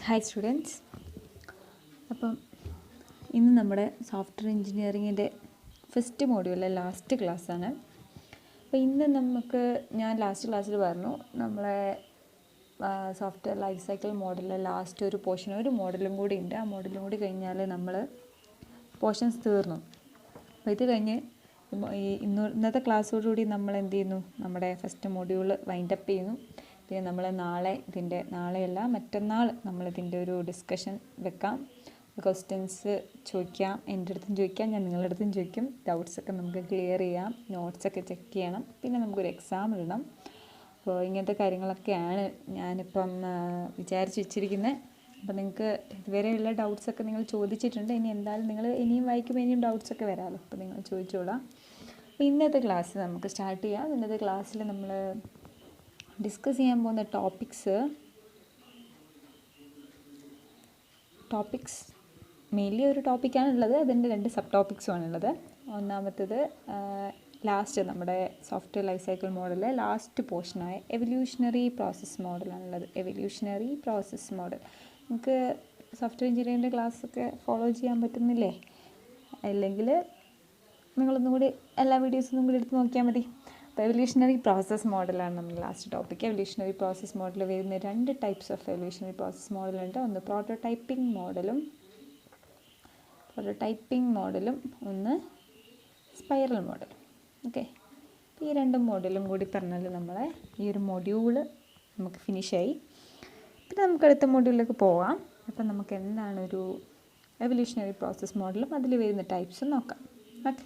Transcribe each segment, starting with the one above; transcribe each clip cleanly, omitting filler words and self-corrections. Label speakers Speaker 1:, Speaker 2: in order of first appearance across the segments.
Speaker 1: Hi students. അപ്പം ഇന്ന് നമ്മുടെ സോഫ്റ്റ്വെയർ എഞ്ചിനീയറിങ്ങിൻ്റെ ഫസ്റ്റ് മോഡ്യൂളിലെ ലാസ്റ്റ് ക്ലാസ്സാണ്. അപ്പോൾ ഇന്ന് ഞാൻ ലാസ്റ്റ് ക്ലാസ്സിൽ പറഞ്ഞു നമ്മളെ സോഫ്റ്റ്വെയർ ലൈഫ് സൈക്കിൾ മോഡലിലെ ലാസ്റ്റ് ഒരു പോർഷൻ, ഒരു മോഡലും കൂടി ഉണ്ട്. ആ മോഡലും കൂടി കഴിഞ്ഞാൽ നമ്മൾ പോർഷൻസ് തീർന്നു. അപ്പോൾ ഇത് കഴിഞ്ഞ് ഇന്നത്തെ ക്ലാസ്സോടുകൂടി നമ്മൾ എന്ത് ചെയ്യുന്നു, നമ്മുടെ ഫസ്റ്റ് മോഡ്യൂൾ വൈൻഡപ്പ് ചെയ്യുന്നു. പിന്നെ നമ്മൾ നാളെയല്ല മറ്റന്നാൾ നമ്മളിതിൻ്റെ ഒരു ഡിസ്കഷൻ വെക്കാം. ക്വസ്റ്റ്യൻസ് ചോദിക്കാം, എൻ്റെ അടുത്തും ചോദിക്കാം, ഞാൻ നിങ്ങളുടെ അടുത്തും ചോദിക്കും. ഡൗട്ട്സൊക്കെ നമുക്ക് ക്ലിയർ ചെയ്യാം, നോട്ട്സൊക്കെ ചെക്ക് ചെയ്യണം, പിന്നെ നമുക്കൊരു എക്സാം ഇടണം. അപ്പോൾ ഇങ്ങനത്തെ കാര്യങ്ങളൊക്കെയാണ് ഞാനിപ്പം വിചാരിച്ച് വെച്ചിരിക്കുന്നത്. അപ്പോൾ നിങ്ങൾക്ക് ഇതുവരെയുള്ള ഡൗട്ട്സൊക്കെ നിങ്ങൾ ചോദിച്ചിട്ടുണ്ട്. ഇനി എന്തായാലും നിങ്ങൾ ഇനിയും വായിക്കുമ്പോൾ ഇനിയും ഡൗട്ട്സൊക്കെ വരാമല്ലോ, അപ്പോൾ നിങ്ങൾ ചോദിച്ചോളാം. അപ്പോൾ ഇന്നത്തെ ക്ലാസ് നമുക്ക് സ്റ്റാർട്ട് ചെയ്യാം. ഇന്നത്തെ ക്ലാസ്സിൽ നമ്മൾ ഡിസ്കസ് ചെയ്യാൻ പോകുന്ന ടോപ്പിക്സ് മെയിൻലി ഒരു ടോപ്പിക്കാണുള്ളത്, അതിൻ്റെ 2 സബ് ടോപ്പിക്സുമാണുള്ളത്. ഒന്നാമത്തേത് ലാസ്റ്റ് നമ്മുടെ സോഫ്റ്റ്വെയർ ലൈഫ് സൈക്കിൾ മോഡലിലെ ലാസ്റ്റ് പോർഷനായ എവല്യൂഷണറി പ്രോസസ്സ് മോഡലാണുള്ളത്. എവല്യൂഷണറി പ്രോസസ്സ് മോഡൽ നമുക്ക് സോഫ്റ്റ്വെയർ എഞ്ചിനീയറിൻ്റെ ക്ലാസ്സൊക്കെ ഫോളോ ചെയ്യാൻ പറ്റുന്നില്ലേ? അല്ലെങ്കിൽ നിങ്ങളൊന്നും കൂടി എല്ലാ വീഡിയോസൊന്നും കൂടി എടുത്ത് നോക്കിയാൽ മതി. അപ്പോൾ എവല്യൂഷണറി പ്രോസസ്സ് മോഡലാണ് നമ്മുടെ last topic. Evolutionary process model വരുന്ന 2 ടൈപ്സ് ഓഫ് എവല്യൂഷണറി പ്രോസസ്സ് മോഡലുണ്ട്. ഒന്ന് പ്രോട്ടോടൈപ്പിംഗ് മോഡലും ഒന്ന് സ്പൈറൽ മോഡലും. ഓക്കെ, ഈ 2 മോഡലും കൂടി പറഞ്ഞാൽ നമ്മളെ ഈ ഒരു മൊഡ്യൂള് നമുക്ക് ഫിനിഷായി. പിന്നെ നമുക്ക് അടുത്ത മൊഡ്യൂളിലേക്ക് പോകാം. അപ്പം നമുക്ക് എന്താണ് ഒരു എവല്യൂഷണറി പ്രോസസ്സ് മോഡലും അതിൽ വരുന്ന ടൈപ്സും നോക്കാം. ഓക്കെ,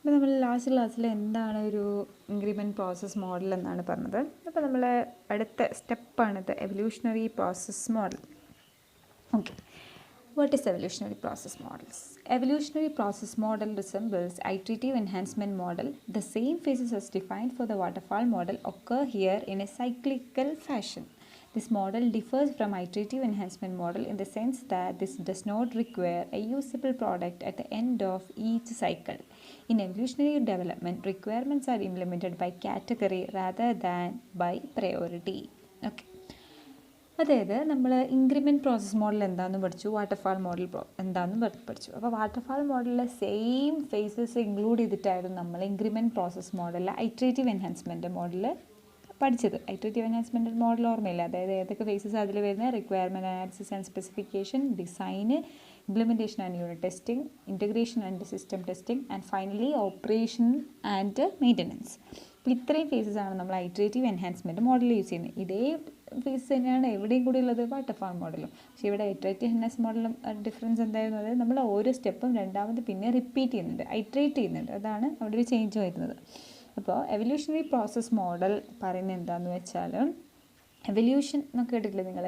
Speaker 1: അപ്പോൾ നമ്മൾ ലാസ്റ്റ് ക്ലാസ്സിൽ എന്താണ് ഒരു ഇൻക്രിമെൻറ്റ് പ്രോസസ്സ് മോഡൽ എന്നാണ് പറഞ്ഞത്. അപ്പോൾ നമ്മൾ അടുത്ത സ്റ്റെപ്പാണിത്, evolutionary process model. Okay, what is evolutionary process models? Evolutionary process model resembles iterative enhancement model. The same phases as defined for the waterfall model occur here in a cyclical fashion. This model differs from iterative enhancement model in the sense that this does not require a usable product at the end of each cycle. In evolutionary development, requirements are implemented by category rather than by priority. Okay, അതായത് നമ്മൾ increment process model എന്താണെന്ന് പഠിച്ചു, waterfall model എന്താണെന്ന് പഠിച്ചു. അപ്പോൾ waterfall മോഡലിലെ same phases include ചെയ്തിട്ടായിരുന്നു നമ്മൾ ഇൻക്രിമെൻറ്റ് പ്രോസസ് മോഡലിലെ ഐറ്ററേറ്റീവ് എൻഹാൻസ്മെൻറ്റ് മോഡൽ പഠിച്ചത്. ഐറ്ററേറ്റീവ് എൻഹാൻസ്മെൻറ്റ് മോഡൽ ഓർമ്മയില്ല, അതായത് ഏതൊക്കെ ഫേസസ് അതിൽ വരുന്നത്, requirement analysis and specification, design, implementation and unit testing, integration and system testing and finally operation and maintenance. അപ്പോൾ ഇത്രയും ഫേസസ് ആണ് നമ്മൾ ഐറ്ററേറ്റീവ് എൻഹാൻസ്മെൻറ്റ് മോഡൽ യൂസ് ചെയ്യുന്നത്. ഇതേ ഫേസ് തന്നെയാണ് എവിടെയും കൂടി ഉള്ളത് വാട്ടർഫാൾ മോഡലും. പക്ഷേ ഇവിടെ ഐറ്ററേറ്റീവ് എൻഹാൻസ് മോഡലും ഡിഫറൻസ് എന്തായിരുന്നു, അതായത് നമ്മൾ ഓരോ സ്റ്റെപ്പും രണ്ടാമത് പിന്നെ റിപ്പീറ്റ് ചെയ്യുന്നുണ്ട്, ഐറ്ററേറ്റ് ചെയ്യുന്നുണ്ട്. അതാണ് അവിടെ ഒരു ചേഞ്ച് വരുന്നത്. അപ്പോൾ എവല്യൂഷണറി പ്രോസസ് മോഡൽ പറയുന്നത് എന്താണെന്ന് വെച്ചാൽ, എവല്യൂഷൻ എന്നൊക്കെ കേട്ടിട്ടില്ലേ നിങ്ങൾ,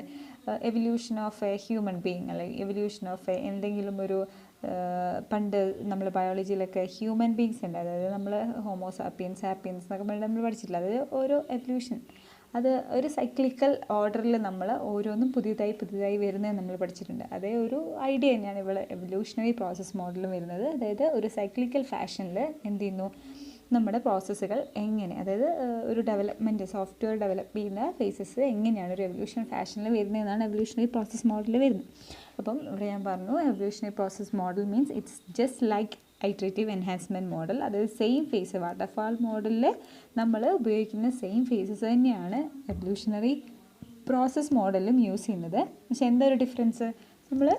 Speaker 1: evolution of A human being അല്ലെങ്കിൽ എവല്യൂഷൻ ഓഫ് എന്തെങ്കിലും ഒരു പണ്ട് നമ്മൾ ബയോളജിയിലൊക്കെ ഹ്യൂമൻ ബീങ്സ് ഉണ്ട്, അതായത് നമ്മൾ ഹോമോസാപ്പിയൻസ് എന്നൊക്കെ നമ്മൾ പഠിച്ചിട്ടില്ല. അതായത് ഓരോ എവല്യൂഷൻ അത് ഒരു സൈക്ലിക്കൽ ഓർഡറിൽ നമ്മൾ ഓരോന്നും പുതിയതായി വരുന്നത് നമ്മൾ പഠിച്ചിട്ടുണ്ട്. അതേ ഒരു ഐഡിയ തന്നെയാണ് ഇവിടെ എവല്യൂഷണറി പ്രോസസ് മോഡലും വരുന്നത്. അതായത് ഒരു സൈക്ലിക്കൽ ഫാഷനിൽ എന്ത് ചെയ്യുന്നു, നമ്മുടെ പ്രോസസ്സുകൾ എങ്ങനെ, അതായത് ഒരു ഡെവലപ്മെൻറ്റ് സോഫ്റ്റ്വെയർ ഡെവലപ്പ് ചെയ്യുന്ന ഫേസസ് എങ്ങനെയാണ് ഒരു എവല്യൂഷൻ ഫാഷനിൽ വരുന്നതെന്നാണ് എവല്യൂഷണറി പ്രോസസ് മോഡൽ വരുന്നത്. അപ്പം ഇവിടെ ഞാൻ പറഞ്ഞു evolutionary process model means it's just like iterative enhancement model. അതായത് സെയിം ഫേസ് വാട്ടർഫാൾ മോഡലിൽ നമ്മൾ ഉപയോഗിക്കുന്ന സെയിം ഫേസസ് തന്നെയാണ് എവല്യൂഷണറി പ്രോസസ് മോഡലും യൂസ് ചെയ്യുന്നത്. പക്ഷെ എന്താ ഒരു ഡിഫറൻസ്? നമ്മൾ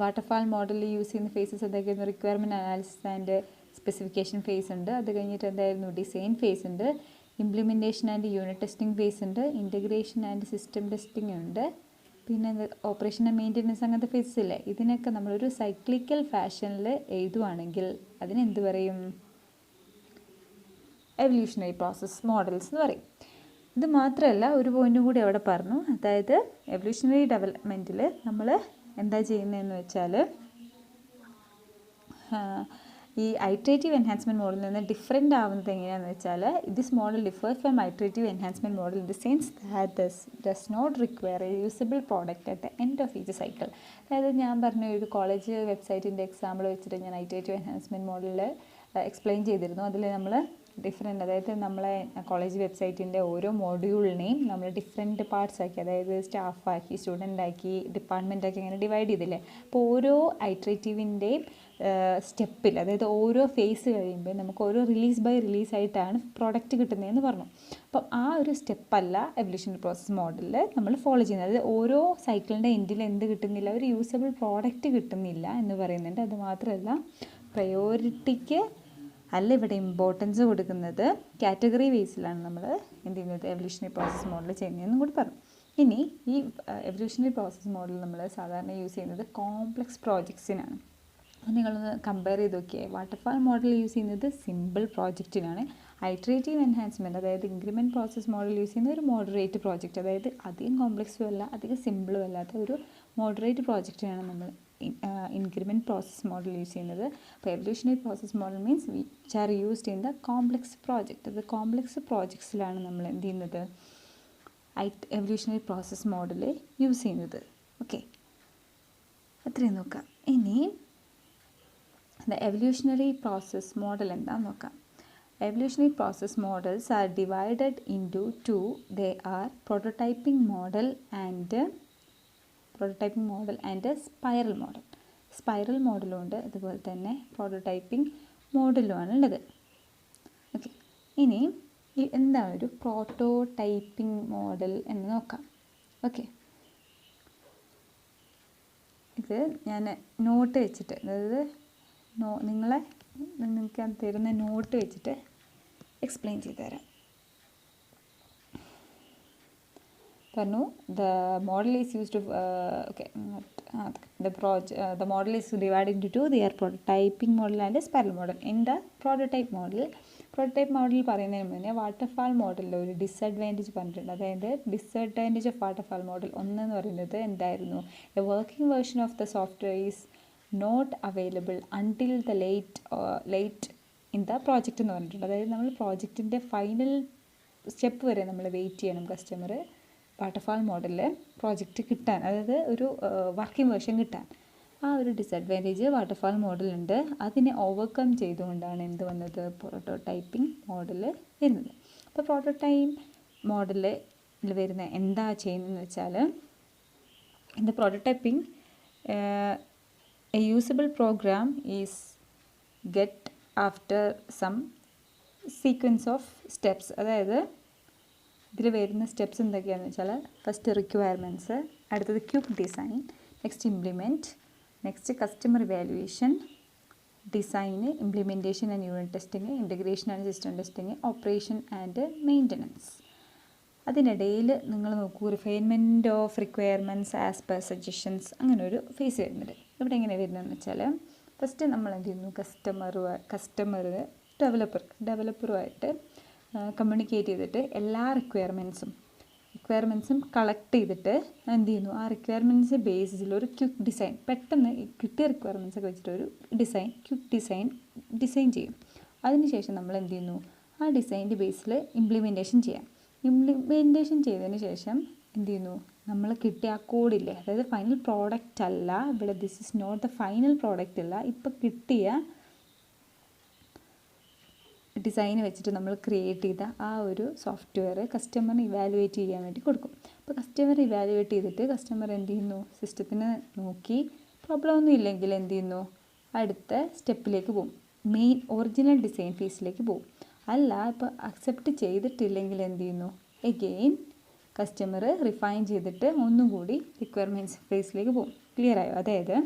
Speaker 1: വാട്ടർഫാൾ മോഡലിൽ യൂസ് ചെയ്യുന്ന ഫേസസ് എന്തൊക്കെയായിരുന്നു? Requirement analysis and specification phase ഉണ്ട്. അത് കഴിഞ്ഞിട്ട് എന്തായിരുന്നു? ഡിസൈൻ ഫേസ് ഉണ്ട്, implementation and unit testing phase ഉണ്ട്, ഇൻറ്റഗ്രേഷൻ ആൻഡ് സിസ്റ്റം ടെസ്റ്റിംഗ് ഉണ്ട്, പിന്നെ ഓപ്പറേഷൻ ആൻഡ് മെയിൻ്റെനൻസ് അങ്ങനത്തെ ഫേസസ് ഇല്ലേ. ഇതിനൊക്കെ നമ്മളൊരു സൈക്ലിക്കൽ ഫാഷനിൽ എഴുതുവാണെങ്കിൽ അതിനെന്ത് പറയും? എവല്യൂഷണറി പ്രോസസ് മോഡൽസ് എന്ന് പറയും. ഇത് മാത്രമല്ല, ഒരു പോയിൻറ്റും കൂടി അവിടെ പറഞ്ഞു. അതായത് എവല്യൂഷണറി ഡെവലപ്മെൻറ്റിൽ നമ്മൾ എന്താ ചെയ്യുന്നതെന്ന് വെച്ചാൽ ഈ ഐട്രേറ്റീവ് എൻഹാൻസ്മെൻറ്റ് മോഡലിൽ നിന്ന് ഡിഫറെൻ്റ് ആവുന്നത് എങ്ങനെയാണെന്ന് വെച്ചാൽ this model differs from iterative enhancement model in the sense that does not require a usable product at the end of each cycle. അതായത് ഞാൻ പറഞ്ഞ ഒരു കോളേജ് വെബ്സൈറ്റിൻ്റെ എക്സാമ്പിൾ വെച്ചിട്ട് ഞാൻ ഐട്രേറ്റീവ് എൻഹാൻസ്മെൻറ്റ് മോഡലിൽ എക്സ്പ്ലെയിൻ ചെയ്തിരുന്നു. അതിൽ നമ്മൾ ഡിഫറെൻ്റ്, അതായത് നമ്മളെ കോളേജ് വെബ്സൈറ്റിൻ്റെ ഓരോ മോഡ്യൂളിനെയും നമ്മൾ ഡിഫറെൻറ്റ് പാർട്സ് ആക്കി, അതായത് സ്റ്റാഫാക്കി, സ്റ്റുഡൻ്റാക്കി, ഡിപ്പാർട്ട്മെൻറ്റാക്കി അങ്ങനെ ഡിവൈഡ് ചെയ്തില്ലേ. അപ്പോൾ ഓരോ ഐട്രേറ്റീവിൻ്റെയും സ്റ്റെപ്പിൽ, അതായത് ഓരോ ഫേസ് കഴിയുമ്പോൾ നമുക്ക് ഓരോ റിലീസ് ബൈ റിലീസ് ആയിട്ടാണ് പ്രോഡക്റ്റ് കിട്ടുന്നതെന്ന് പറഞ്ഞു. അപ്പം ആ ഒരു സ്റ്റെപ്പല്ല എവല്യൂഷണറി പ്രോസസ് മോഡലിൽ നമ്മൾ ഫോളോ ചെയ്യുന്നത്. അതായത് ഓരോ സൈക്കിളിൻ്റെ എൻഡിൽ എന്ത് കിട്ടുന്നില്ല? ഒരു യൂസബിൾ പ്രോഡക്റ്റ് കിട്ടുന്നില്ല എന്ന് പറയുന്നുണ്ട്. അതുമാത്രമല്ല, പ്രയോറിറ്റിക്ക് അല്ല ഇവിടെ ഇമ്പോർട്ടൻസ് കൊടുക്കുന്നത്, കാറ്റഗറി ബേസിലാണ് നമ്മൾ എന്ത് ചെയ്യുന്നത്? എവല്യൂഷണറി പ്രോസസ് മോഡൽ ചെയ്യുന്നതെന്നും കൂടി പറഞ്ഞു. ഇനി ഈ എവല്യൂഷണറി പ്രോസസ് മോഡൽ നമ്മൾ സാധാരണ യൂസ് ചെയ്യുന്നത് കോംപ്ലക്സ് പ്രോജക്ട്സിനാണ്. നിങ്ങളൊന്ന് കമ്പയർ ചെയ്ത് നോക്കിയേ. വാട്ടർഫാൾ മോഡൽ യൂസ് ചെയ്യുന്നത് സിമ്പിൾ പ്രോജക്റ്റിനാണ്. ഐട്രേറ്റീവ് എൻഹാൻസ്മെൻറ്റ്, അതായത് ഇൻക്രിമെൻറ്റ് പ്രോസസ് മോഡൽ യൂസ് ചെയ്യുന്നത് ഒരു മോഡറേറ്റ് പ്രോജക്റ്റ്, അതായത് അധികം കോംപ്ലക്സും അല്ല അധികം സിമ്പിളും അല്ലാത്ത ഒരു മോഡറേറ്റ് പ്രോജക്റ്റിനാണ് നമ്മൾ ഇൻക്രിമെൻറ്റ് പ്രോസസ് മോഡൽ യൂസ് ചെയ്യുന്നത്. അപ്പോൾ evolutionary process model means which are used in the complex project. അത് കോംപ്ലക്സ് പ്രോജക്ട്സിലാണ് നമ്മൾ എന്ത് ചെയ്യുന്നത്? എവല്യൂഷണറി പ്രോസസ് മോഡൽ യൂസ് ചെയ്യുന്നത്. ഓക്കെ, അത്രയും നോക്കാം. ഇനി the evolutionary process model എന്താണെന്ന് നോക്കാം. Evolutionary process models are divided into two. They are prototyping model and spiral model. Spiral മോഡലും ഉണ്ട്, അതുപോലെ തന്നെ പ്രോട്ടോടൈപ്പിംഗ് മോഡലുമാണ് ഉള്ളത്. ഓക്കെ, ഇനി എന്താണ് ഒരു പ്രോട്ടോടൈപ്പിംഗ് മോഡൽ എന്ന് നോക്കാം. ഓക്കെ, ഇത് ഞാൻ നോട്ട് വെച്ചിട്ട്, അതായത് നിങ്ങൾക്ക് തരുന്ന നോട്ട് വെച്ചിട്ട് എക്സ്പ്ലെയിൻ ചെയ്തു തരാം. പറഞ്ഞു the model is used the model is divided into two. They are prototyping model and spiral model. In the prototype model പറയുന്നതിന് മുന്നേ വാട്ടർഫാൾ മോഡലിൽ ഒരു ഡിസഡ്വാൻറ്റേജ് പറഞ്ഞിട്ടുണ്ട്. അതായത് ഡിസഡ്വാൻറ്റേജ് ഓഫ് വാട്ടർഫാൾ മോഡൽ ഒന്നെന്ന് പറയുന്നത് എന്തായിരുന്നു? A working version of the software is not available until the late in the project എന്ന് പറഞ്ഞിട്ടുണ്ട്. അതായത് നമ്മൾ പ്രോജക്റ്റിൻ്റെ ഫൈനൽ സ്റ്റെപ്പ് വരെ നമ്മൾ വെയിറ്റ് ചെയ്യണം കസ്റ്റമർ വാട്ടർഫാൾ മോഡലിൽ പ്രോജക്റ്റ് കിട്ടാൻ, അതായത് ഒരു വർക്കിംഗ് വേർഷൻ കിട്ടാൻ. ആ ഒരു ഡിസഡ്വാൻറ്റേജ് വാട്ടർഫാൾ മോഡലുണ്ട്. അതിനെ ഓവർകം ചെയ്തുകൊണ്ടാണ് എന്ത് വന്നത്? പ്രോട്ടോടൈപ്പിംഗ് മോഡൽ വരുന്നത്. അപ്പോൾ പ്രോട്ടോടൈപ്പ് മോഡലിൽ വരുന്ന എന്താ ചെയ്യുന്നതെന്ന് വെച്ചാൽ, in the prototyping a usable program is get after some sequence of steps. അതായത് ഇതിൽ വരുന്ന സ്റ്റെപ്സ് എന്തൊക്കെയാണെന്ന് വെച്ചാൽ, ഫസ്റ്റ് റിക്വയർമെൻറ്റ്സ്, അടുത്തത് quick design, next implement, next customer evaluation, design, implementation and unit testing, integration and system testing, operation and maintenance. അതിനിടയിൽ നിങ്ങൾ നോക്കൂ, refinement of requirements as per suggestions, അങ്ങനെ ഒരു ഫേസ് വരുന്നുണ്ട്. ഇവിടെ എങ്ങനെ വരുന്നതെന്ന് വെച്ചാൽ, ഫസ്റ്റ് നമ്മൾ എന്ത് ചെയ്യുന്നു? കസ്റ്റമർ ഡെവലപ്പറുമായിട്ട് കമ്മ്യൂണിക്കേറ്റ് ചെയ്തിട്ട് എല്ലാ റിക്വയർമെൻറ്റ്സും കളക്ട് ചെയ്തിട്ട് എന്ത് ചെയ്യുന്നു? ആ റിക്വയർമെൻറ്റ്സ് ബേസിസിൽ ഒരു ക്വിക്ക് ഡിസൈൻ, പെട്ടെന്ന് കിട്ടിയ റിക്വയർമെൻറ്റ്സ് ഒക്കെ വെച്ചിട്ട് ഒരു ക്വിക്ക് ഡിസൈൻ ചെയ്യും. അതിനുശേഷം നമ്മൾ എന്ത് ചെയ്യുന്നു? ആ ഡിസൈൻ്റെ ബേസിൽ ഇംപ്ലിമെൻറ്റേഷൻ ചെയ്തതിന് ശേഷം എന്ത് ചെയ്യുന്നു? നമ്മൾ കിട്ടിയ ആ കോഡില്ലേ, അതായത് ഫൈനൽ പ്രോഡക്റ്റ് അല്ല ഇവിടെ, this is not the final product അല്ല, ഇപ്പോൾ കിട്ടിയ ഡിസൈൻ വെച്ചിട്ട് നമ്മൾ ക്രിയേറ്റ് ചെയ്ത ആ ഒരു സോഫ്റ്റ്വെയർ കസ്റ്റമറിന് ഇവാലുവേറ്റ് ചെയ്യാൻ വേണ്ടി കൊടുക്കും. അപ്പോൾ കസ്റ്റമർ ഇവാലുവേറ്റ് ചെയ്തിട്ട് കസ്റ്റമർ എന്ത് ചെയ്യുന്നു, സിസ്റ്റത്തിന് നോക്കി പ്രോബ്ലം ഒന്നും ഇല്ലെങ്കിൽ എന്ത് ചെയ്യുന്നു, അടുത്ത സ്റ്റെപ്പിലേക്ക് പോകും, മെയിൻ ഒറിജിനൽ ഡിസൈൻ ഫേസിലേക്ക് പോകും. അല്ല ഇപ്പോൾ അക്സെപ്റ്റ് ചെയ്തിട്ടില്ലെങ്കിൽ എന്ത് ചെയ്യുന്നു, എഗെയിൻ കസ്റ്റമർ റിഫൈൻ ചെയ്തിട്ട് ഒന്നും കൂടി റിക്വയർമെൻറ്റ്സ് ഫേസിലേക്ക് പോകും. ക്ലിയർ ആയോ? അതായത്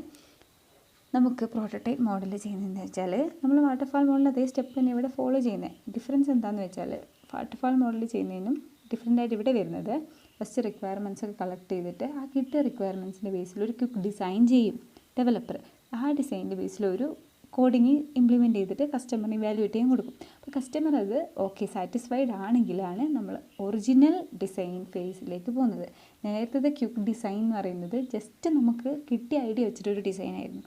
Speaker 1: നമുക്ക് പ്രോട്ടോടൈപ്പ് മോഡൽ ചെയ്യുന്നതെന്ന് വെച്ചാൽ നമ്മൾ വാട്ടർഫാൾ മോഡൽ അതേ സ്റ്റെപ്പ് തന്നെ ഇവിടെ ഫോളോ ചെയ്യുന്നത്. ഡിഫറൻസ് എന്താണെന്ന് വെച്ചാൽ വാട്ടർഫാൾ മോഡൽ ചെയ്യുന്നതിനും ഡിഫറെൻ്റായിട്ട് ഇവിടെ വരുന്നത് ഫസ്റ്റ് റിക്വയർമെൻറ്റ്സ് ഒക്കെ കളക്ട് ചെയ്തിട്ട് ആ കിട്ടിയ റിക്വയർമെൻറ്റ്സിൻ്റെ ബേസിൽ ഒരു ക്വിക്ക് ഡിസൈൻ ചെയ്യും ഡെവലപ്പർ. ആ ഡിസൈനിൻ്റെ ബേസിൽ ഒരു കോഡിങ് ഇംപ്ലിമെൻറ്റ് ചെയ്തിട്ട് കസ്റ്റമറിന് ഇവാലുവേറ്റ് ചെയ്യാൻ കൊടുക്കും. അപ്പോൾ കസ്റ്റമർ അത് ഓക്കെ സാറ്റിസ്ഫൈഡ് ആണെങ്കിലാണ് നമ്മൾ ഒറിജിനൽ ഡിസൈൻ ഫേസിലേക്ക് പോകുന്നത്. നേരത്തെ ക്വിക്ക് ഡിസൈൻ എന്ന് പറയുന്നത് ജസ്റ്റ് നമുക്ക് കിട്ടിയ ഐഡിയ വെച്ചിട്ടൊരു ഡിസൈൻ ആയിരുന്നു.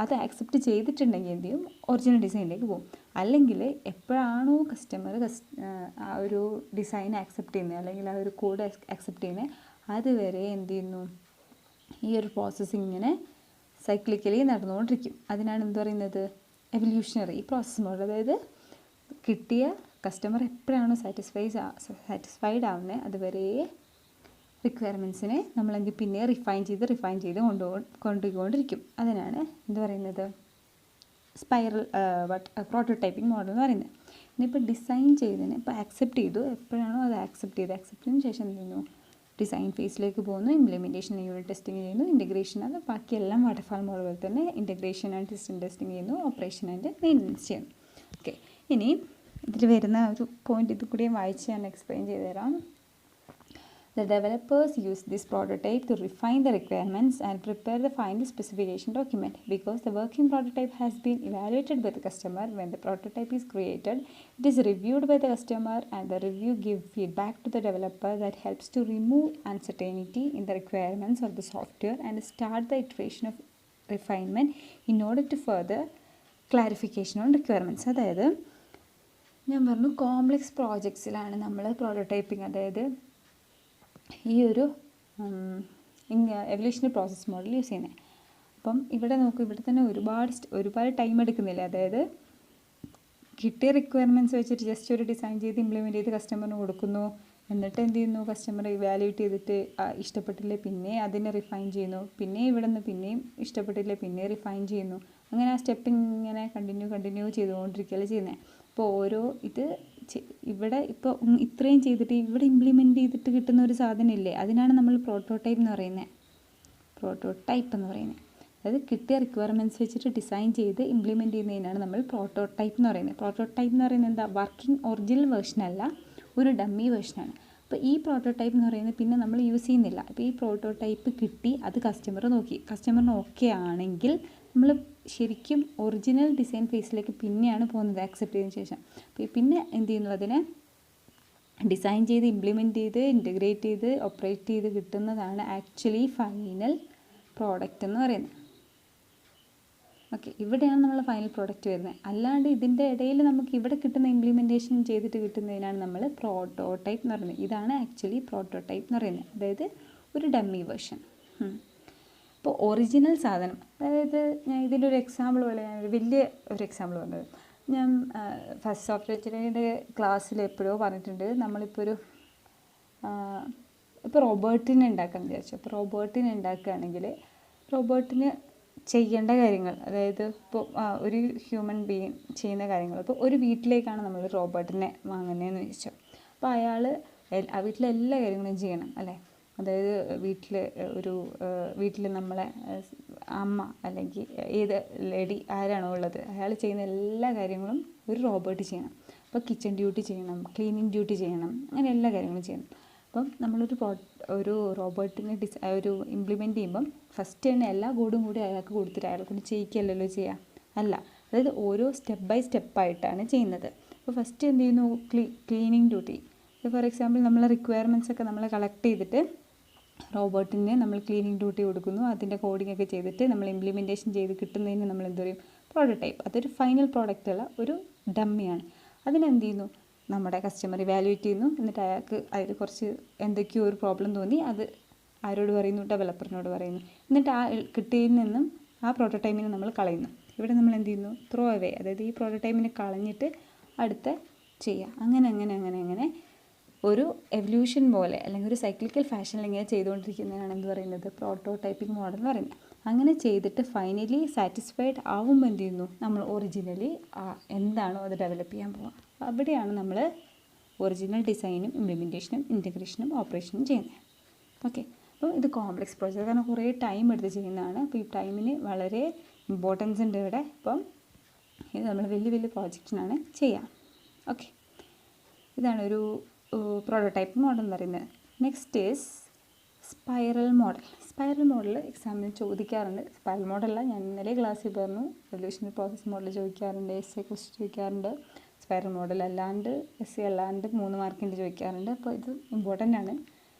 Speaker 1: അത് ആക്സെപ്റ്റ് ചെയ്തിട്ടുണ്ടെങ്കിൽ എന്ത് ചെയ്യും, ഒറിജിനൽ ഡിസൈനിലേക്ക് പോകും. അല്ലെങ്കിൽ എപ്പോഴാണോ കസ്റ്റമർ ആ ഒരു ഡിസൈൻ ആക്സെപ്റ്റ് ചെയ്യുന്നത് അല്ലെങ്കിൽ ആ ഒരു കോഡ് ആക്സെപ്റ്റ് ചെയ്യുന്നത് അതുവരെ എന്ത് ചെയ്യുന്നു, ഈ ഒരു പ്രോസസ്സ് ഇങ്ങനെ സൈക്ലിക്കലി നടന്നുകൊണ്ടിരിക്കും. അതിനാണ് എന്ത് പറയുന്നത്, എവല്യൂഷണറി പ്രോസസ്സ് മോഡൽ. അതായത് കിട്ടിയ കസ്റ്റമർ എപ്പോഴാണോ സാറ്റിസ്ഫൈഡ് ആവുന്നത് അതുവരെ റിക്വയർമെൻറ്റ്സിനെ നമ്മളെന്ത് പിന്നെ റിഫൈൻ ചെയ്ത് കൊണ്ടുപോയിക്കൊണ്ടിരിക്കും. അതിനാണ് എന്ത് പറയുന്നത്, സ്പൈറൽ പ്രോട്ടോടൈപ്പിംഗ് മോഡൽ എന്ന് പറയുന്നത്. ഇനിയിപ്പോൾ ഡിസൈൻ ചെയ്തതിന് ഇപ്പോൾ ആക്സെപ്റ്റ് ചെയ്തു, എപ്പോഴാണോ അത് ആക്സെപ്റ്റിന് ശേഷം എന്ത് ചെയ്യുന്നു, ഡിസൈൻ ഫേസിലേക്ക് പോകുന്നു, ഇംപ്ലിമെൻറ്റേഷൻ യൂണിറ്റ് ടെസ്റ്റിംഗ് ചെയ്യുന്നു, ഇൻറ്റഗ്രേഷൻ അത് ബാക്കിയെല്ലാം വാട്ടർഫാൾ മോഡൽ പോലെ തന്നെ ഇൻറ്റഗ്രേഷൻ ആൻഡ് സിസ്റ്റം ടെസ്റ്റിംഗ് ചെയ്യുന്നു, ഓപ്പറേഷൻ ആൻഡ് മെയിൻ്റനൻസ് ചെയ്യുന്നു. ഓക്കെ, ഇനി ഇതിൽ വരുന്ന ഒരു പോയിന്റ് ഇത് കൂടി വായിച്ച് ഞാൻ എക്സ്പ്ലെയിൻ ചെയ്തു തരാം. The developers use this prototype to refine the requirements and prepare the final specification document. Because the working prototype has been evaluated by the customer, when the prototype is created, it is reviewed by the customer and the review gives feedback to the developer that helps to remove uncertainty in the requirements of the software and start the iteration of refinement in order to further clarification on requirements. അതായത് ഞാൻ പറഞ്ഞു complex പ്രോജക്ട്സിലാണ് നമ്മൾ prototyping, അതായത് ഈ ഒരു evolutionary process model use ചെയ്യുന്നത്. അപ്പം ഇവിടെ നോക്കൂ, ഇവിടെ തന്നെ ഒരുപാട് ടൈം എടുക്കുന്നില്ല. അതായത് കിട്ടിയ റിക്വയർമെൻറ്റ്സ് വെച്ചിട്ട് ജസ്റ്റ് ഒരു ഡിസൈൻ ചെയ്ത് ഇംപ്ലിമെൻറ്റ് ചെയ്ത് കസ്റ്റമറിന് കൊടുക്കുന്നു. എന്നിട്ട് എന്ത് ചെയ്യുന്നു, കസ്റ്റമർ ഇവാലുവേറ്റ് ചെയ്തിട്ട് ഇഷ്ടപ്പെട്ടില്ലേ പിന്നെ അതിനെ റിഫൈൻ ചെയ്യുന്നു, പിന്നെ ഇവിടെ നിന്ന് പിന്നെയും ഇഷ്ടപ്പെട്ടില്ലേ പിന്നെ റിഫൈൻ ചെയ്യുന്നു. അങ്ങനെ ആ സ്റ്റെപ്പ് ഇങ്ങനെ കണ്ടിന്യൂ ചെയ്തുകൊണ്ടിരിക്കുകയല്ലേ ചെയ്യുന്നത്. അപ്പോൾ ഇവിടെ ഇപ്പോൾ ഇത്രയും ചെയ്തിട്ട് ഇവിടെ ഇംപ്ലിമെൻറ്റ് ചെയ്തിട്ട് കിട്ടുന്ന ഒരു സാധനം ഇല്ലേ, അതിനാണ് നമ്മൾ പ്രോട്ടോടൈപ്പ് എന്ന് പറയുന്നത്. അതായത് കിട്ടിയ റിക്വയർമെൻറ്റ്സ് വെച്ചിട്ട് ഡിസൈൻ ചെയ്ത് ഇംപ്ലിമെൻറ്റ് ചെയ്യുന്നതിനാണ് നമ്മൾ പ്രോട്ടോടൈപ്പ് എന്ന് പറയുന്നത്. പ്രോട്ടോടൈപ്പ് എന്ന് പറയുന്നത് എന്താ, വർക്കിംഗ് ഒറിജിനൽ വേർഷനല്ല, ഒരു ഡമ്മി വേർഷനാണ്. അപ്പോൾ ഈ പ്രോട്ടോടൈപ്പ് എന്ന് പറയുന്നത് പിന്നെ നമ്മൾ യൂസ് ചെയ്യുന്നില്ല. അപ്പോൾ ഈ പ്രോട്ടോടൈപ്പ് കിട്ടി, അത് കസ്റ്റമറിന് ഓക്കെ ആണെങ്കിൽ നമ്മൾ ശരിക്കും ഒറിജിനൽ ഡിസൈൻ ഫേസിലേക്ക് പിന്നെയാണ് പോകുന്നത് ആക്സെപ്റ്റ് ചെയ്തതിന് ശേഷം. പിന്നെ എന്ത് ചെയ്യുന്നു, അതിനെ ഡിസൈൻ ചെയ്ത് ഇംപ്ലിമെൻറ്റ് ചെയ്ത് ഇൻറ്റഗ്രേറ്റ് ചെയ്ത് ഓപ്പറേറ്റ് ചെയ്ത് കിട്ടുന്നതാണ് ആക്ച്വലി ഫൈനൽ പ്രോഡക്റ്റ് എന്ന് പറയുന്നത്. ഓക്കെ, ഇവിടെയാണ് നമ്മൾ ഫൈനൽ പ്രോഡക്റ്റ് വരുന്നത്. അല്ലാണ്ട് ഇതിൻ്റെ ഇടയിൽ നമുക്ക് ഇവിടെ കിട്ടുന്ന ഇംപ്ലിമെൻറ്റേഷൻ ചെയ്തിട്ട് കിട്ടുന്നതിനാണ് നമ്മൾ പ്രോട്ടോടൈപ്പ് എന്ന് പറയുന്നത്. ഇതാണ് ആക്ച്വലി പ്രോട്ടോടൈപ്പ് എന്ന് പറയുന്നത്, അതായത് ഒരു ഡമ്മി വേർഷൻ. ഇപ്പോൾ ഒറിജിനൽ സാധനം, അതായത് ഞാൻ ഇതിലൊരു എക്സാമ്പിൾ പോലെ ഞാനൊരു വലിയ ഒരു എക്സാമ്പിൾ പറഞ്ഞത്, ഞാൻ ഫസ്റ്റ് സോഫ്റ്റ്വെയർ എഞ്ചിനീയറിൻ്റെ ക്ലാസ്സിൽ എപ്പോഴോ പറഞ്ഞിട്ടുണ്ട്. നമ്മളിപ്പോൾ റോബോട്ടിനെ ഉണ്ടാക്കാമെന്ന് വിചാരിച്ചു. അപ്പോൾ റോബോട്ടിനെ ഉണ്ടാക്കുകയാണെങ്കിൽ റോബോട്ടിന് ചെയ്യേണ്ട കാര്യങ്ങൾ, അതായത് ഇപ്പോൾ ഒരു ഹ്യൂമൻ ബീയിങ് ചെയ്യുന്ന കാര്യങ്ങൾ, ഇപ്പോൾ ഒരു വീട്ടിലേക്കാണ് നമ്മൾ റോബോട്ടിനെ വാങ്ങുന്നതെന്ന് വെച്ചു. അപ്പോൾ അയാൾ ആ വീട്ടിലെ എല്ലാ കാര്യങ്ങളും ചെയ്യണം അല്ലേ. അതായത് വീട്ടിൽ നമ്മളെ അമ്മ അല്ലെങ്കിൽ ഏത് ലേഡി ആരാണോ ഉള്ളത് അയാൾ ചെയ്യുന്ന എല്ലാ കാര്യങ്ങളും ഒരു റോബോട്ട് ചെയ്യണം. അപ്പോൾ കിച്ചൺ ഡ്യൂട്ടി ചെയ്യണം, ക്ലീനിങ് ഡ്യൂട്ടി ചെയ്യണം, അങ്ങനെ എല്ലാ കാര്യങ്ങളും ചെയ്യണം. അപ്പം നമ്മളൊരു റോബോട്ടിനെ ഇംപ്ലിമെൻറ്റ് ചെയ്യുമ്പം ഫസ്റ്റ് തന്നെ എല്ലാ കോഡും കൂടി അയാൾക്ക് കൊടുത്തിട്ട് അയാളെ കൊണ്ട് ചെയ്യിക്കുകയല്ലല്ലോ ചെയ്യുക, അല്ല. അതായത് ഓരോ സ്റ്റെപ്പ് ബൈ സ്റ്റെപ്പായിട്ടാണ് ചെയ്യുന്നത്. അപ്പോൾ ഫസ്റ്റ് എന്ത് ചെയ്യുന്നു, ക്ലീനിങ് ഡ്യൂട്ടി. ഫോർ എക്സാമ്പിൾ നമ്മളെ റിക്വയർമെൻറ്റ്സ് ഒക്കെ നമ്മൾ കളക്ട് ചെയ്തിട്ട് റോബോട്ടിന് നമ്മൾ ക്ലീനിങ് ഡ്യൂട്ടി കൊടുക്കുന്നു. അതിൻ്റെ കോഡിംഗ് ഒക്കെ ചെയ്തിട്ട് നമ്മൾ ഇംപ്ലിമെൻറ്റേഷൻ ചെയ്ത് കിട്ടുന്നതിന് നമ്മൾ എന്ത് പറയും, പ്രോട്ടോടൈപ്പ്. അതൊരു ഫൈനൽ പ്രോഡക്റ്റ് അല്ല, ഒരു ഡമ്മിയാണ്. അതിനെന്ത് ചെയ്യുന്നു, നമ്മുടെ കസ്റ്റമർ ഇവാലുവേറ്റ് ചെയ്യുന്നു. എന്നിട്ട് അയാൾക്ക് അതിൽ കുറച്ച് എന്തൊക്കെയോ ഒരു പ്രോബ്ലം തോന്നി, അത് ആരോട് പറയുന്നു, ഡെവലപ്പറിനോട് പറയുന്നു. എന്നിട്ട് ആ കിട്ടിയതിൽ നിന്നും ആ പ്രോട്ടോടൈപ്പിനെ നമ്മൾ കളയുന്നു. ഇവിടെ നമ്മൾ എന്ത് ചെയ്യുന്നു, ത്രോ അവേ, അതായത് ഈ പ്രോട്ടോടൈപ്പിനെ കളഞ്ഞിട്ട് അടുത്ത ചെയ്യുക. അങ്ങനെ ഒരു എവല്യൂഷൻ പോലെ അല്ലെങ്കിൽ ഒരു സൈക്ലിക്കൽ ഫാഷനിൽ ഇങ്ങനെ ചെയ്തുകൊണ്ടിരിക്കുന്നതിനാണ് എന്ത് പറയുന്നത്, പ്രോട്ടോടൈപ്പിംഗ് മോഡൽ എന്ന് പറയുന്നത്. അങ്ങനെ ചെയ്തിട്ട് ഫൈനലി സാറ്റിസ്ഫൈഡ് ആവുമ്പോൾ എന്ത് ചെയ്യുന്നു, നമ്മൾ ഒറിജിനലി എന്താണോ അത് ഡെവലപ്പ് ചെയ്യാൻ പോകുക. അവിടെയാണ് നമ്മൾ ഒറിജിനൽ ഡിസൈനും ഇംപ്ലിമെൻറ്റേഷനും ഇൻറ്റഗ്രേഷനും ഓപ്പറേഷനും ചെയ്യുന്നത്. ഓക്കെ, അപ്പോൾ ഇത് കോംപ്ലക്സ് പ്രോജക്റ്റ് കാരണം കുറേ ടൈം എടുത്ത് ചെയ്യുന്നതാണ്. അപ്പോൾ ഈ ടൈമിന് വളരെ ഇമ്പോർട്ടൻസ് ഉണ്ട് ഇവിടെ. അപ്പം ഇത് നമ്മൾ വലിയ പ്രോജക്റ്റിനാണ് ചെയ്യുക. ഓക്കെ, ഇതാണ് ഒരു പ്രോട്ടോടൈപ്പ് മോഡൽ എന്ന് പറയുന്നത്. Next is spiral model. Spiral model എക്സാമിന് ചോദിക്കാറുണ്ട്. സ്പൈറൽ മോഡലല്ല, ഞാൻ ഇന്നലെ ക്ലാസ്സിൽ പറഞ്ഞു, എവല്യൂഷണറി പ്രോസസ് മോഡൽ ചോദിക്കാറുണ്ട്, എസ് ക്വസ്റ്റ്യൻ ചോദിക്കാറുണ്ട്. സ്പൈറൽ മോഡൽ അല്ലാണ്ട് എസ് അല്ലാണ്ട് 3 മാർക്കിൻ്റെ ചോദിക്കാറുണ്ട്. അപ്പോൾ ഇത് ഇമ്പോർട്ടൻ്റ് ആണ്.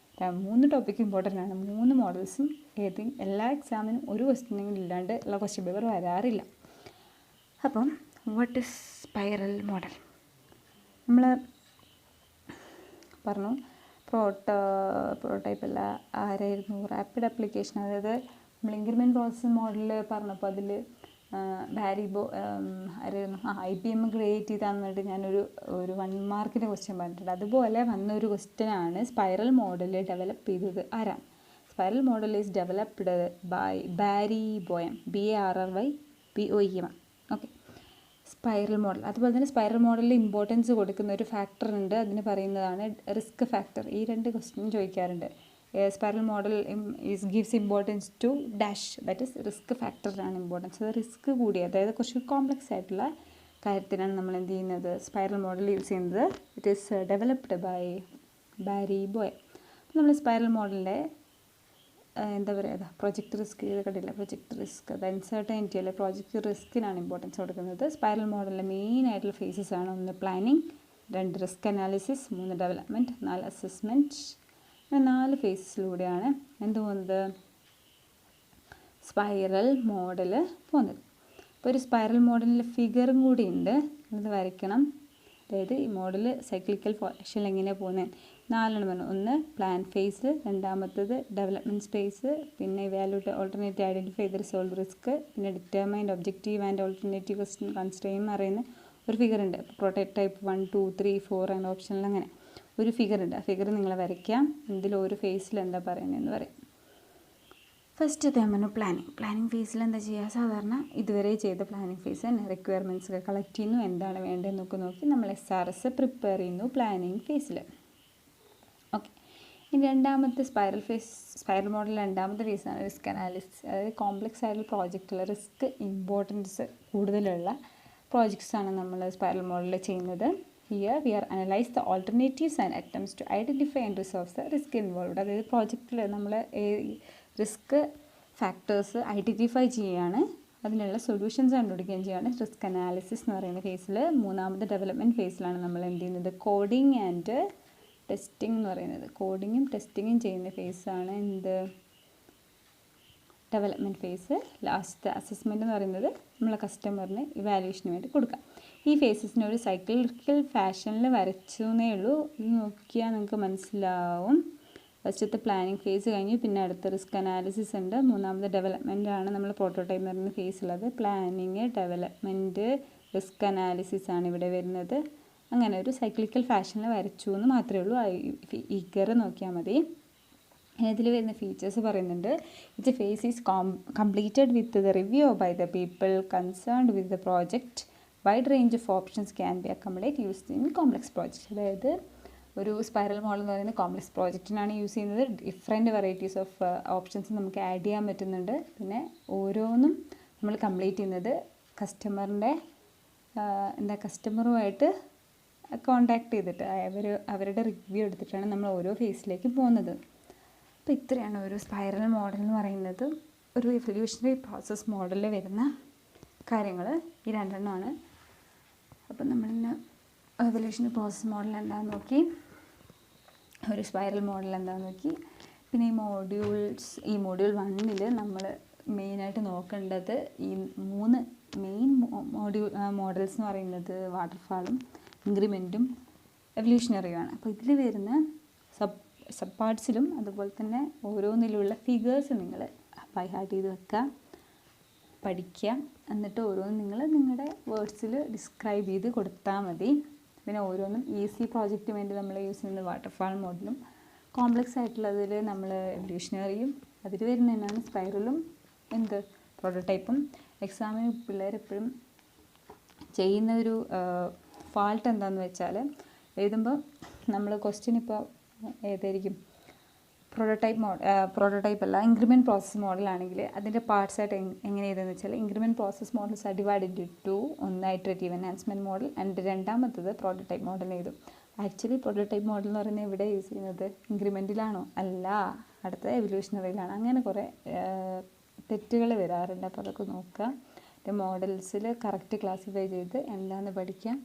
Speaker 1: 3 ടോപ്പിക്ക് ഇമ്പോർട്ടൻ്റ് ആണ്. 3 മോഡൽസും എല്ലാ എക്സാമിനും ഒരു ക്വസ്റ്റ്യനെങ്കിലും ഇല്ലാണ്ട് ഉള്ള ക്വസ്റ്റ്യൻ പേപ്പർ വരാറില്ല. അപ്പം വാട്ട് ഇസ് സ്പൈറൽ മോഡൽ? നമ്മൾ പറഞ്ഞു പ്രോട്ടോടൈപ്പ് അല്ല, ആരായിരുന്നു, റാപ്പിഡ് ആപ്ലിക്കേഷൻ. അതായത് നമ്മൾ ഇൻക്രിമെൻറ്റ് പ്രോസസ് മോഡൽ പറഞ്ഞപ്പോൾ അതിൽ ആരായിരുന്നു, IBM ക്രിയേറ്റ് ചെയ്താന്നിട്ട് ഞാനൊരു 1 മാർക്കിൻ്റെ ക്വസ്റ്റ്യൻ പറഞ്ഞിട്ടുണ്ട്. അതുപോലെ വന്നൊരു ക്വസ്റ്റ്യനാണ് സ്പൈറൽ മോഡൽ ഡെവലപ്പ് ചെയ്തത് ആരാണ്. Spiral model is developed by Barry Boehm, BARRYBOEM. Okay, spiral model. അതുപോലെ തന്നെ സ്പൈറൽ മോഡലിൽ ഇമ്പോർട്ടൻസ് കൊടുക്കുന്ന ഒരു ഫാക്ടർ ഉണ്ട്, അതിന് പറയുന്നതാണ് റിസ്ക് ഫാക്ടർ. ഈ 2 ക്വസ്റ്റ്യൻ ചോദിക്കാറുണ്ട്. Spiral model gives importance to dash, that is risk ഫാക്ടറിനാണ് ഇമ്പോർട്ടൻസ്. അത് റിസ്ക് കൂടി, അതായത് കുറച്ച് കോംപ്ലക്സ് ആയിട്ടുള്ള കാര്യത്തിനാണ് നമ്മൾ എന്ത് ചെയ്യുന്നത്, സ്പൈറൽ മോഡൽ യൂസ് ചെയ്യുന്നത്. It is developed by Barry Boehm. നമ്മൾ സ്പൈറൽ മോഡലിൻ്റെ എന്താ പറയുക, പ്രൊജക്റ്റ് റിസ്ക് കണ്ടില്ല. പ്രൊജക്റ്റ് റിസ്ക്, അത് അൺസർട്ടനിറ്റി അല്ലെ, പ്രൊജക്റ്റ് റിസ്കിനാണ് ഇമ്പോർട്ടൻസ് കൊടുക്കുന്നത്. സ്പൈറൽ മോഡലിലെ മെയിൻ ആയിട്ടുള്ള ഫേസസ് ആണ്: 1 planning, 2 risk analysis, 3 development, 4 assessment. 4 ഫേസസിലൂടെയാണ് എന്ത് പോകുന്നത്, സ്പൈറൽ മോഡൽ പോകുന്നത്. അപ്പോൾ ഒരു സ്പൈറൽ മോഡലിൽ ഫിഗറും കൂടി ഉണ്ട്, അത് വരയ്ക്കണം. അതായത് ഈ മോഡൽ സൈക്ലിക്കൽ ഫാഷനിൽ എങ്ങനെയാണ് പോകുന്നത്, 4 പറഞ്ഞു. 1 പ്ലാൻ ഫേസ്, 2ാമത്തേത് ഡെവലപ്മെൻറ്റ് സ്പേസ്, പിന്നെ evaluate alternative identify the resolve risk, പിന്നെ determined objective and alternative question constrain എന്ന് പറയുന്ന ഒരു ഫിഗർ ഉണ്ട്. പ്രോട്ടോടൈപ്പ് 1, 2, 3, 4 ആൻഡ് ഓപ്ഷനിൽ അങ്ങനെ ഒരു ഫിഗർ ഉണ്ട്. ആ ഫിഗർ നിങ്ങൾ വരയ്ക്കാം. ഇതിലൊരു ഫേസിൽ എന്താ പറയുന്നതെന്ന് പറയും. ഫസ്റ്റ് നമ്മൾ പ്ലാനിങ് ഫേസിൽ എന്താ ചെയ്യുക, സാധാരണ ഇതുവരെ ചെയ്ത പ്ലാനിങ് ഫേസ് തന്നെ റിക്വയർമെൻറ്റ്സ് ഒക്കെ കളക്ട് ചെയ്യുന്നു, എന്താണ് വേണ്ടതെന്നൊക്കെ നോക്കി നമ്മൾ SRS പ്രിപ്പയർ ചെയ്യുന്നു പ്ലാനിങ് ഫേസിൽ. ഓക്കെ, ഇനി 2ാമത്തെ സ്പൈറൽ മോഡൽ 2ാമത്തെ ഫേസാണ് റിസ്ക് അനാലിസിസ്. അതായത് കോംപ്ലക്സ് ആയിട്ടുള്ള പ്രോജക്റ്റിൽ റിസ്ക് ഇമ്പോർട്ടൻസ് കൂടുതലുള്ള പ്രോജക്ട്സാണ് നമ്മൾ സ്പൈറൽ മോഡലിൽ ചെയ്യുന്നത്. Here we are analyze the alternatives and attempts to identify and resolve the risk involved. അതായത് പ്രോജക്റ്റിൽ നമ്മൾ റിസ്ക് ഫാക്ടേഴ്സ് ഐഡൻറ്റിഫൈ ചെയ്യുകയാണ്, അതിനുള്ള സൊല്യൂഷൻസ് കണ്ടുപിടിക്കുകയും ചെയ്യുകയാണ് റിസ്ക് അനാലിസിസ് എന്ന് പറയുന്ന ഫേസിൽ. 3ാമത്തെ ഡെവലപ്മെൻറ്റ് ഫേസിലാണ് നമ്മൾ എന്ത് ചെയ്യുന്നത്, കോഡിങ് ആൻഡ് ടെസ്റ്റിംഗ് എന്ന് പറയുന്നത്. കോഡിങ്ങും ടെസ്റ്റിങ്ങും ചെയ്യുന്ന ഫേസാണ് എന്ത്, ഡെവലപ്മെൻറ്റ് ഫേസ്. ലാസ്റ്റ് അസസ്മെൻറ്റ് എന്ന് പറയുന്നത് നമ്മളെ കസ്റ്റമറിന് ഇവാലുവേഷന് വേണ്ടി കൊടുക്കുക. ഈ ഫേസസിനെ ഒരു സൈക്ലിക്കൽ ഫാഷനിൽ വരച്ചു എന്നേ ഉള്ളൂ. ഇത് നോക്കിയാൽ നിങ്ങൾക്ക് മനസ്സിലാവും. ഫസ്റ്റത്തെ പ്ലാനിങ് ഫേസ് കഴിഞ്ഞ് പിന്നെ അടുത്ത റിസ്ക് അനാലിസിസ് ഉണ്ട്. 3ാമത്തെ ഡെവലപ്മെൻ്റ് ആണ് നമ്മൾ പ്രോട്ടോടൈപ്പ് എന്ന് പറയുന്ന ഫേസുള്ളത്. പ്ലാനിങ്, ഡെവലപ്മെൻറ്റ്, റിസ്ക് അനാലിസിസ് ആണ് ഇവിടെ വരുന്നത്. അങ്ങനെ ഒരു സൈക്ലിക്കൽ ഫാഷനിൽ വരച്ചു എന്ന് മാത്രമേ ഉള്ളൂ. ഈ ഫിഗർ നോക്കിയാൽ മതി. ഇതിൽ വരുന്ന ഫീച്ചേഴ്സ് പറയുന്നുണ്ട്. It phase is completed with the review by the people concerned with the project. Wide range of options can be accommodate used in complex project. അതായത് ഒരു സ്പൈറൽ മോഡൽ എന്ന് പറയുന്നത് കോംപ്ലക്സ് പ്രോജക്റ്റിനാണ് യൂസ് ചെയ്യുന്നത്. ഡിഫറെൻറ്റ് വെറൈറ്റീസ് ഓഫ് ഓപ്ഷൻസ് നമുക്ക് add ചെയ്യാൻ പറ്റുന്നുണ്ട്. പിന്നെ ഓരോന്നും നമ്മൾ കംപ്ലീറ്റ് ചെയ്യുന്നത് കസ്റ്റമറുമായിട്ട് കോണ്ടാക്ട് ചെയ്തിട്ട് അവരുടെ റിവ്യൂ എടുത്തിട്ടാണ് നമ്മൾ ഓരോ ഫേസിലേക്ക് പോകുന്നത്. അപ്പോൾ ഇത്രയാണ് ഒരു സ്പൈറൽ മോഡൽ എന്ന് പറയുന്നത്. ഒരു എവല്യൂഷണറി പ്രോസസ് മോഡലിൽ വരുന്ന കാര്യങ്ങൾ ഈ 2 എണ്ണമാണ്. അപ്പം നമ്മളിന്ന് എവല്യൂഷണറി പ്രോസസ് മോഡൽ എന്താണെന്ന് നോക്കി, ഒരു സ്പൈറൽ മോഡൽ എന്താണെന്ന് നോക്കി. പിന്നെ ഈ മോഡ്യൂൾ 1 നമ്മൾ മെയിനായിട്ട് നോക്കേണ്ടത് ഈ 3 മെയിൻ മോഡൽസ് എന്ന് പറയുന്നത് വാട്ടർഫാളും ഇൻക്രിമെൻറ്റും എവല്യൂഷണറിയുമാണ്. അപ്പോൾ ഇതിൽ വരുന്ന സബ് പാർട്സിലും അതുപോലെ തന്നെ ഓരോന്നിലുള്ള ഫിഗേഴ്സ് നിങ്ങൾ ബൈ ഹാർട്ട് ചെയ്ത് വെക്കുക, പഠിക്കുക. എന്നിട്ട് ഓരോന്നും നിങ്ങൾ നിങ്ങളുടെ വേർഡ്സിൽ ഡിസ്ക്രൈബ് ചെയ്ത് കൊടുത്താൽ മതി. പിന്നെ ഓരോന്നും ഈസി പ്രോജക്റ്റിന് വേണ്ടി നമ്മൾ യൂസ് ചെയ്യുന്നത് വാട്ടർഫാൾ മോഡലും, കോംപ്ലക്സ് ആയിട്ടുള്ളതിൽ നമ്മൾ എവല്യൂഷണറിയും, അതിൽ വരുന്ന തന്നെയാണ് സ്പൈറലും പ്രോട്ടോടൈപ്പും. എക്സാമിന് പിള്ളേർ എപ്പോഴും ചെയ്യുന്ന ഒരു ഫാൾട്ട് എന്താണെന്ന് വെച്ചാൽ, എഴുതുമ്പോൾ നമ്മൾ ക്വസ്റ്റ്യൻ ഇപ്പോൾ ഏതായിരിക്കും, പ്രോട്ടോടൈപ്പ് അല്ല ഇൻക്രിമെൻറ്റ് പ്രോസസ് മോഡലാണെങ്കിൽ അതിൻ്റെ പാർട്സായിട്ട് എങ്ങനെ ചെയ്തതെന്ന് വെച്ചാൽ, increment process models R divide into two. ഒന്ന് ഇറ്ററേറ്റീവ് എൻഹാൻസ്മെൻറ്റ് മോഡൽ ആൻഡ് രണ്ടാമത്തത് പ്രോട്ടോടൈപ്പ് മോഡൽ എഴുതും. ആക്ച്വലി പ്രോട്ടോടൈപ്പ് മോഡൽ എന്ന് പറയുന്നത് എവിടെ യൂസ് ചെയ്യുന്നത്, ഇൻക്രിമെൻറ്റിലാണോ? അല്ല, അടുത്തത് എവല്യൂഷണറിയിലാണ്. അങ്ങനെ കുറേ തെറ്റുകൾ വരാറുണ്ട്. അപ്പോൾ അതൊക്കെ നോക്കുക. മോഡൽസിൽ കറക്റ്റ് ക്ലാസിഫൈ ചെയ്ത് എന്താണെന്ന് പഠിക്കാം.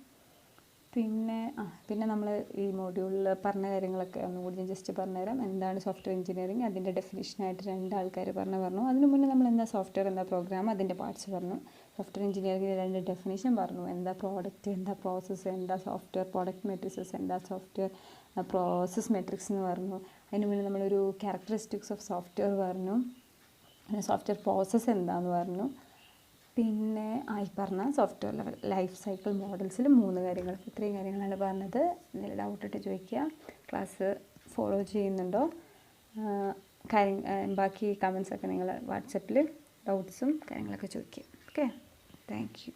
Speaker 1: പിന്നെ നമ്മൾ ഈ മോഡ്യൂളിൽ പറഞ്ഞ കാര്യങ്ങളൊക്കെ ഒന്നുകൂടി ഞാൻ ജസ്റ്റ് പറഞ്ഞുതരാം. എന്താണ് സോഫ്റ്റ്വെയർ എഞ്ചിനീയറിംഗ്, അതിൻ്റെ ഡെഫിനിഷനായിട്ട് 2 ആൾക്കാർ പറഞ്ഞു. അതിന് മുന്നേ നമ്മൾ എന്താ സോഫ്റ്റ്വെയർ, എന്താ പ്രോഗ്രാം, അതിൻ്റെ പാർട്സ് പറഞ്ഞു. സോഫ്റ്റ്വെയർ എഞ്ചിനീയറിംഗിൻ്റെ 2 ഡെഫിനിഷൻ പറഞ്ഞു. എന്താ പ്രോഡക്റ്റ്, എന്താ പ്രോസസ്സ്, എന്താ സോഫ്റ്റ്വെയർ പ്രോഡക്റ്റ് മെട്രിക്സസ്, എന്താ സോഫ്റ്റ്വെയർ പ്രോസസ് മെട്രിക്സ് എന്ന് പറഞ്ഞു. അതിന് മുന്നേ നമ്മളൊരു ക്യാരക്ടറിസ്റ്റിക്സ് ഓഫ് സോഫ്റ്റ്വെയർ പറഞ്ഞു. പിന്നെ സോഫ്റ്റ്വെയർ പ്രോസസ്സ് എന്താണെന്ന് പറഞ്ഞു. പിന്നെ ഈ പറഞ്ഞ സോഫ്റ്റ്വെയർ ലെവൽ ലൈഫ് സൈക്കിൾ മോഡൽസിൽ 3 കാര്യങ്ങൾ. ഇത്രയും കാര്യങ്ങളാണ് പറഞ്ഞത്. എന്തെങ്കിലും ഡൗട്ടിട്ട് ചോദിക്കുക. ക്ലാസ് ഫോളോ ചെയ്യുന്നുണ്ടോ? ബാക്കി കമൻസൊക്കെ നിങ്ങൾ വാട്സപ്പിൽ ഡൗട്ട്സും കാര്യങ്ങളൊക്കെ ചോദിക്കുക. Okay, thank you.